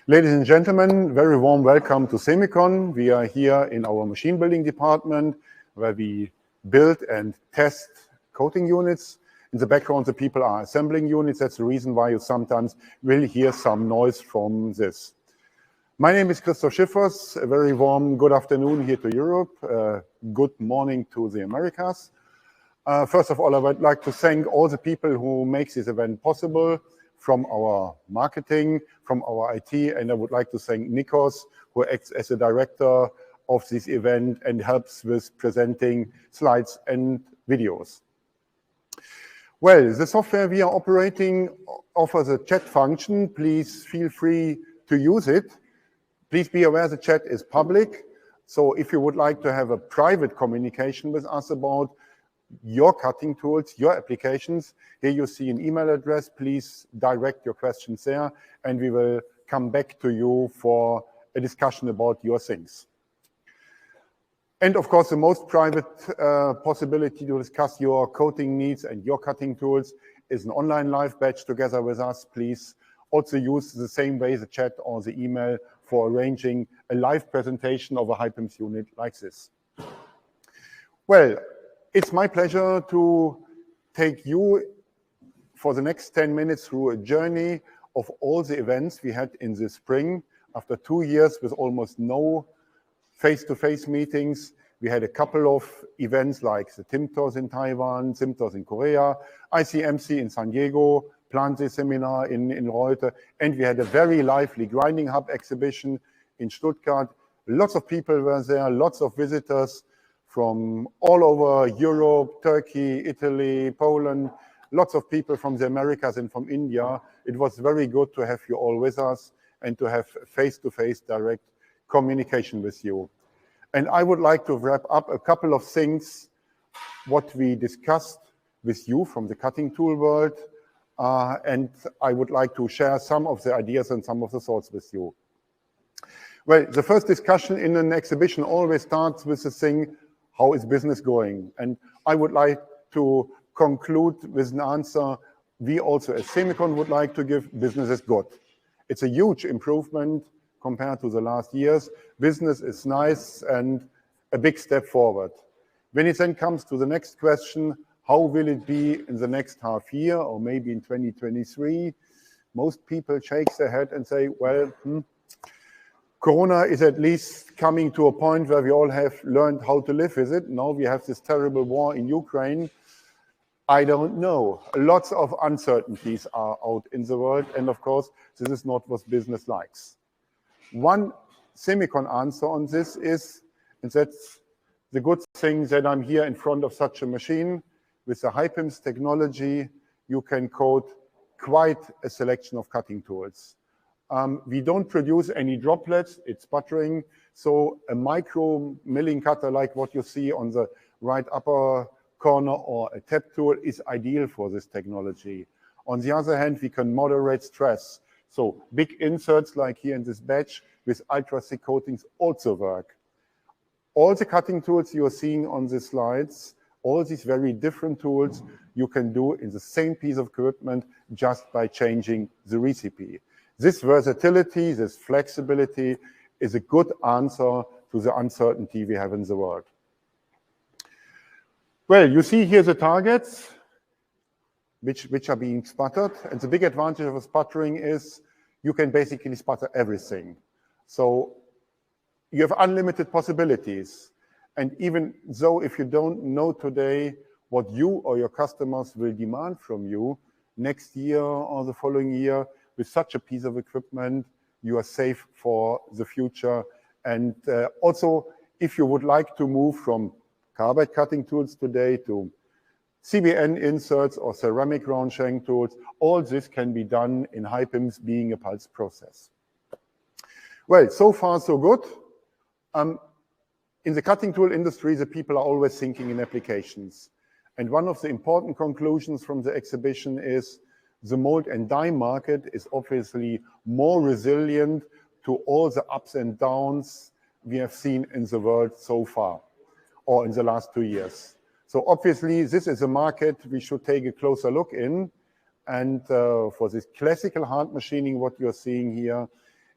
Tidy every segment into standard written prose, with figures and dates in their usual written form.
Ladies and gentlemen, very warm welcome to Semicon. We are here in our machine building department where we build and test coating units. In the background, the people are assembling units. That's the reason why you sometimes will hear some noise from this. My name is Christoph Schiffers. A very warm good afternoon here to Europe. Good morning to the Americas. First of all, I would like to thank all the people who make this event possible, from our marketing, from our IT, and I would like to thank Nikos, who acts as a director of this event and helps with presenting slides and videos. Well, the software we are operating offers a chat function. Please feel free to use it. Please be aware the chat is public. So if you would like to have a private communication with us about your cutting tools, your applications, here you see an email address. Please direct your questions there, and we will come back to you for a discussion about your things. And of course, the most private possibility to discuss your coating needs and your cutting tools is an online live batch together with us. Please also use the same way the chat or the email for arranging a live presentation of a Hypems unit like this. Well, it's my pleasure to take you for the next 10 minutes through a journey of all the events we had in the spring. After 2 years with almost no face-to-face meetings, we had a couple of events like the TIMTOS in Taiwan, SIMTOS in Korea, ICMC in San Diego, Planze seminar in Reuter, and we had a very lively Grinding Hub exhibition in Stuttgart. Lots of people were there, lots of visitors from all over Europe, Turkey, Italy, Poland, lots of people from the Americas and from India. It was very good to have you all with us and to have face-to-face direct communication with you. And I would like to wrap up a couple of things, what we discussed with you from the cutting tool world, and I would like to share some of the ideas and some of the thoughts with you. Well, the first discussion in an exhibition always starts with the thing, how is business going? And I would like to conclude with an answer we also as Semicon would like to give: business is good. It's a huge improvement compared to the last years. Business is nice and a big step forward. When it then comes to the next question, how will it be in the next half year or maybe in 2023? Most people shake their head and say, well, Corona is at least coming to a point where we all have learned how to live with it. Now we have this terrible war in Ukraine. I don't know. Lots of uncertainties are out in the world. And of course, this is not what business likes. One Semicon answer on this is, and that's the good thing that I'm here in front of such a machine. With the Hypems technology, you can coat quite a selection of cutting tools. We don't produce any droplets, it's sputtering. So a micro milling cutter like what you see on the right upper corner or a tap tool is ideal for this technology. On the other hand, we can moderate stress. So big inserts like here in this batch with ultra thick coatings also work. All the cutting tools you are seeing on the slides, all these very different tools you can do in the same piece of equipment just by changing the recipe. This versatility, this flexibility is a good answer to the uncertainty we have in the world. Well, you see here the targets which are being sputtered. And the big advantage of sputtering is you can basically sputter everything. So you have unlimited possibilities. And even though if you don't know today what you or your customers will demand from you next year or the following year, with such a piece of equipment, you are safe for the future. And also, if you would like to move from carbide cutting tools today to CBN inserts or ceramic round shank tools, all this can be done in Hypems being a pulse process. Well, so far so good. In the cutting tool industry, the people are always thinking in applications. And one of the important conclusions from the exhibition is the mold and die market is obviously more resilient to all the ups and downs we have seen in the world so far, or in the last 2 years. So obviously, this is a market we should take a closer look in. And for this classical hard machining, what you're seeing here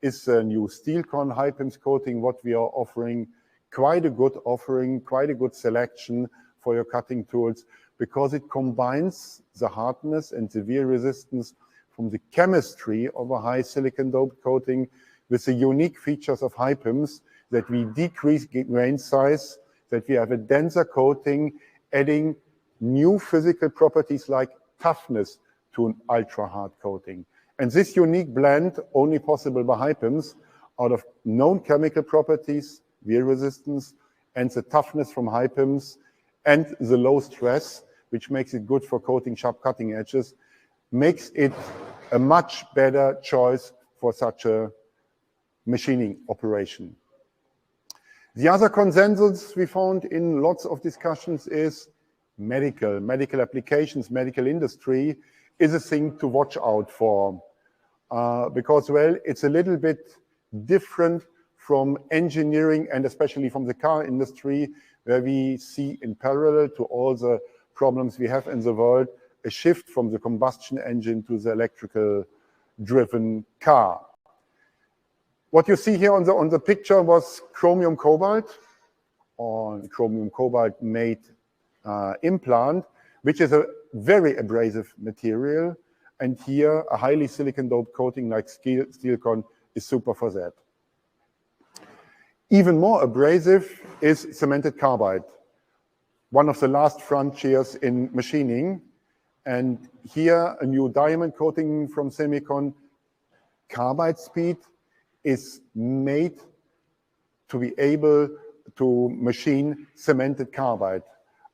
is a new Steelcon Hypems coating, what we are offering. Quite a good offering, quite a good selection for your cutting tools, because it combines the hardness and severe resistance from the chemistry of a high silicon doped coating with the unique features of Hypems, that we decrease grain size, that we have a denser coating, adding new physical properties like toughness to an ultra hard coating. And this unique blend, only possible by Hypems, out of known chemical properties, wear resistance, and the toughness from Hypems, and the low stress, which makes it good for coating sharp cutting edges, makes it a much better choice for such a machining operation. The other consensus we found in lots of discussions is medical applications, medical industry is a thing to watch out for. Because, well, it's a little bit different from engineering and especially from the car industry, where we see in parallel to all the problems we have in the world, a shift from the combustion engine to the electrical driven car. What you see here on the picture was chromium cobalt, or chromium cobalt made implant, which is a very abrasive material. And here, a highly silicon doped coating like Steelcon is super for that. Even more abrasive is cemented carbide, one of the last frontiers in machining. And here, a new diamond coating from Semicon, carbide speed, is made to be able to machine cemented carbide.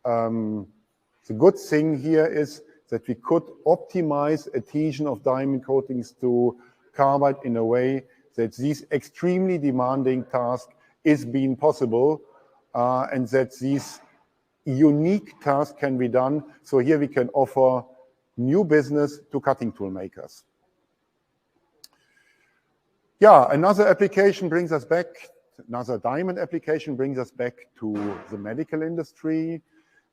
The good thing here is that we could optimize adhesion of diamond coatings to carbide in a way that this extremely demanding task is being possible, and that this unique task can be done. So here we can offer new business to cutting tool makers. Yeah, another application brings us back, another diamond application brings us back to the medical industry.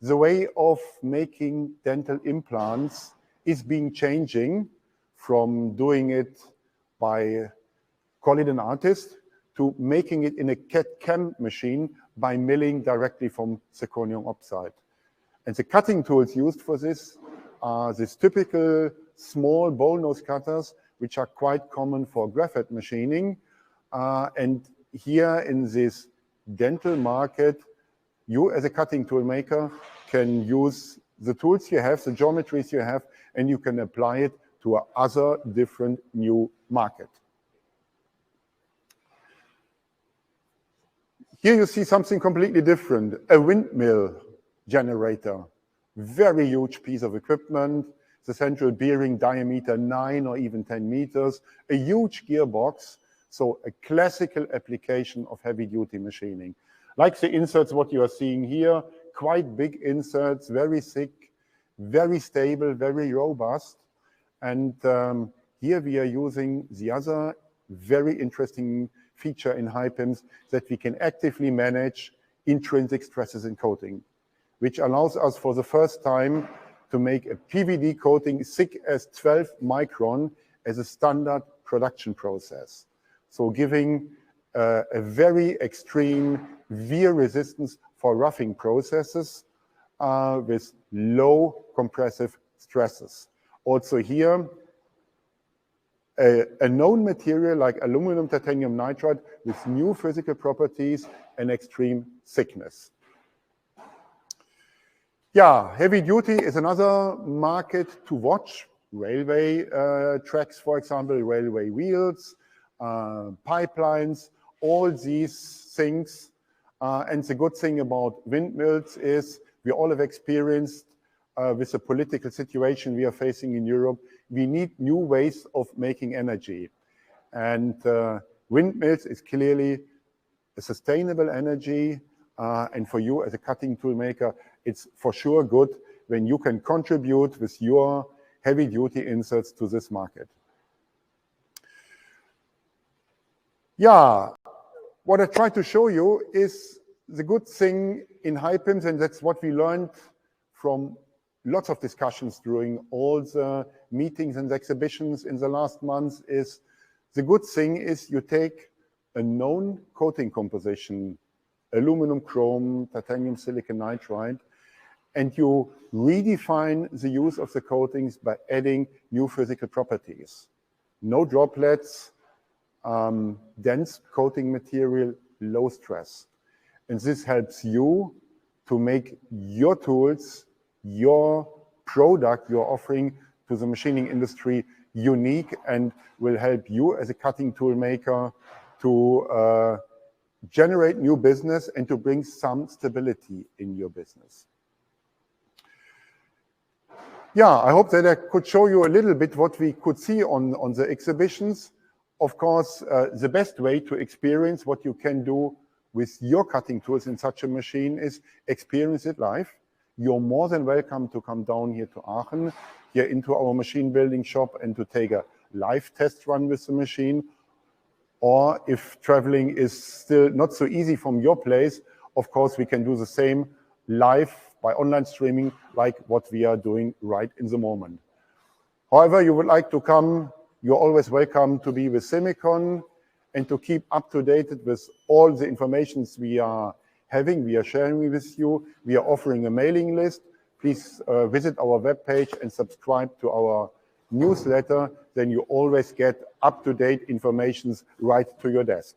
The way of making dental implants is changing from doing it by call it an artist to making it in a CAD/CAM machine by milling directly from zirconium oxide. And the cutting tools used for this are these typical small bowl nose cutters, which are quite common for graphite machining. And here in this dental market, you as a cutting tool maker can use the tools you have, the geometries you have, and you can apply it to other different new market. Here you see something completely different, a windmill generator. Very huge piece of equipment, the central bearing diameter 9 or even 10 meters, a huge gearbox, so a classical application of heavy-duty machining. Like the inserts, what you are seeing here, quite big inserts, very thick, very stable, very robust. And here we are using the other very interesting feature in Hypems, that we can actively manage intrinsic stresses in coating, which allows us for the first time to make a PVD coating thick as 12 micron as a standard production process. So giving a very extreme wear resistance for roughing processes with low compressive stresses. Also here, a known material like aluminum titanium nitride with new physical properties and extreme thickness. Yeah, heavy duty is another market to watch. Railway tracks, for example, railway wheels, pipelines, all these things. And the good thing about windmills is we all have experienced with the political situation we are facing in Europe, we need new ways of making energy. And windmills is clearly a sustainable energy. And for you as a cutting tool maker, it's for sure good when you can contribute with your heavy duty inserts to this market. Yeah, what I try to show you is the good thing in Hypems, and that's what we learned from lots of discussions during all the meetings and exhibitions in the last months, is The good thing is you take a known coating composition, aluminum chrome, titanium silicon nitride, and you redefine the use of the coatings by adding new physical properties. No droplets, dense coating material, low stress. And this helps you to make your tools, your product you're offering to the machining industry unique, and will help you as a cutting tool maker to generate new business and to bring some stability in your business. Yeah, I hope that I could show you a little bit what we could see on the exhibitions. Of course, the best way to experience what you can do with your cutting tools in such a machine is experience it live. You're more than welcome to come down here to Aachen, here into our machine building shop, and to take a live test run with the machine. Or if traveling is still not so easy from your place, of course, we can do the same live by online streaming, like what we are doing right in the moment. However, you would like to come, you're always welcome to be with Semicon and to keep up to date with all the informations we are having, we are sharing with you. We are offering a mailing list. Please visit our webpage and subscribe to our newsletter. Then you always get up-to-date information right to your desk.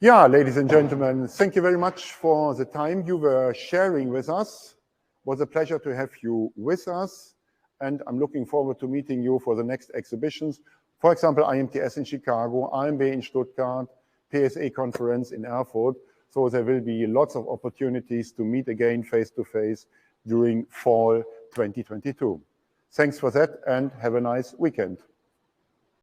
Yeah, ladies and gentlemen, thank you very much for the time you were sharing with us. It was a pleasure to have you with us, and I'm looking forward to meeting you for the next exhibitions. For example, IMTS in Chicago, AMB in Stuttgart, PSA conference in Erfurt. So there will be lots of opportunities to meet again face-to-face during fall 2022. Thanks for that, and have a nice weekend.